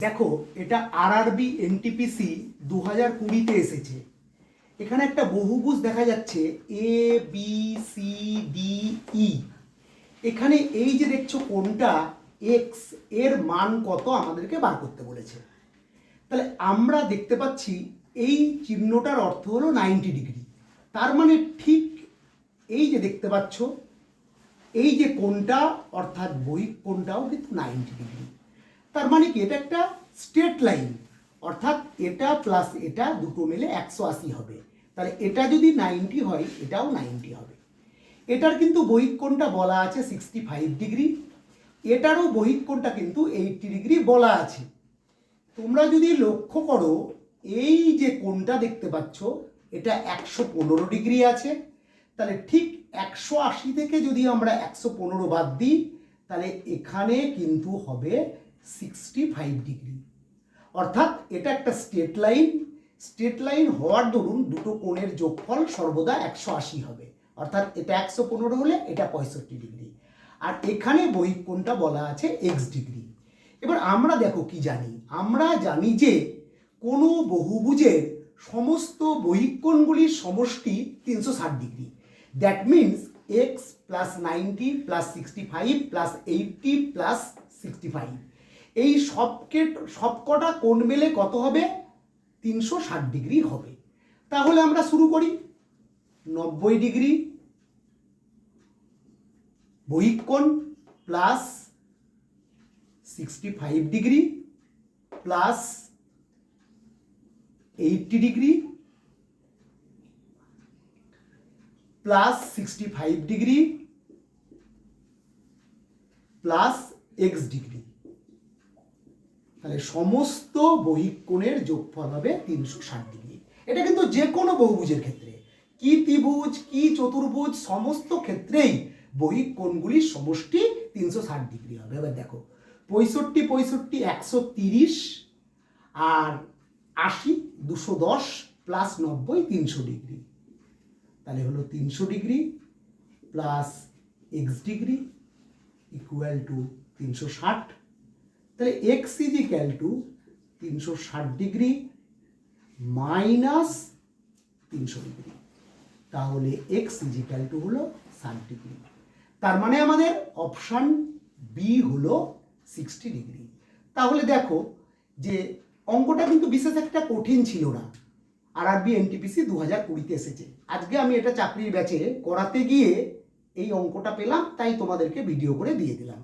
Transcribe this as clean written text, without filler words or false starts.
দেখো, এটা RRB NTPC 2020-তে এসেছে। এখানে একটা বহুভুজ দেখা যাচ্ছে A B C D E. এখানে এই যে দেখছো কোণটা এক্স, এর মান কত আমাদেরকে বার করতে বলেছে। তাহলে আমরা দেখতে পাচ্ছি এই চিহ্নটার অর্থ হলো 90 ডিগ্রি। তার মানে ঠিক এই যে দেখতে পাচ্ছ এই যে কোণটা অর্থাৎ বহিক কোণটাও কিন্তু 90 ডিগ্রি। তার মানে কি এটা একটা স্ট্রেট লাইন, অর্থাৎ এটা প্লাস এটা দুটো মিলে 180 হবে। তাহলে এটা যদি 90 হয় এটাও 90 হবে। এটার কিন্তু বহিক কোণটা বলা আছে 65 ডিগ্রি, এটারও বহিক কোণটা কিন্তু 80 ডিগ্রি বলা আছে। তোমরা যদি লক্ষ্য করো এই যে কোণটা দেখতে পাচ্ছ এটা 115 ডিগ্রি আছে। তাহলে ঠিক 180 থেকে যদি আমরা 115 বাদ দিই তাহলে এখানে কিন্তু হবে 65 ডিগ্রি। অর্থাৎ এটা একটা স্ট্রেট লাইন। স্ট্রেট লাইন হওয়ার দরুন দুটো কোণের যোগফল সর্বদা 180 হবে। অর্থাৎ এটা 115 হলে এটা 65 ডিগ্রি। আর এখানে বহিক কোণটা বলা আছে এক্স ডিগ্রি। এবার আমরা দেখো কি জানি, আমরা জানি যে কোনো বহুভুজের সমস্ত বহিক কোণগুলির সমষ্টি 360 degree. That means x plus 90 plus 65 plus 80 plus 65, এই সবকটা কোণ মেলে কত হবে? 360 ডিগ্রি হবে। তাহলে আমরা শুরু করি। 90 ডিগ্রি বহিক কোণ plus 65 degree plus 80 degree plus 65 degree plus x degree. তাহলে সমস্ত বহিক কোণের যোগফল হবে 360 ডিগ্রি। এটা কিন্তু যে কোনো বহুভুজের ক্ষেত্রে, কি ত্রিভুজ কি চতুর্ভুজ সমস্ত ক্ষেত্রেই বহিক কোণগুলির সমষ্টি 360 ডিগ্রি হবে। এবার দেখো 65 65 130 আর 80 210 প্লাস 90 300 ডিগ্রি। তাহলে হলো 300 degree plus x degree equal to 360। তাহলে x is equal to 360 degree minus 300 degree. তাহলে এক্স ইজ ইকুয়াল টু হলো 60 ডিগ্রি। তার মানে আমাদের অপশান বি হলো 60 ডিগ্রি। তাহলে দেখো যে অঙ্কটা কিন্তু বিশেষ একটা কঠিন ছিল না। আরআরবি এনটিপিসি 2020-তে এসেছে। আজকে আমি এটা চাকরির ব্যাচে করাতে গিয়ে এই অঙ্কটা পেলাম, তাই তোমাদেরকে ভিডিও করে দিয়ে দিলাম।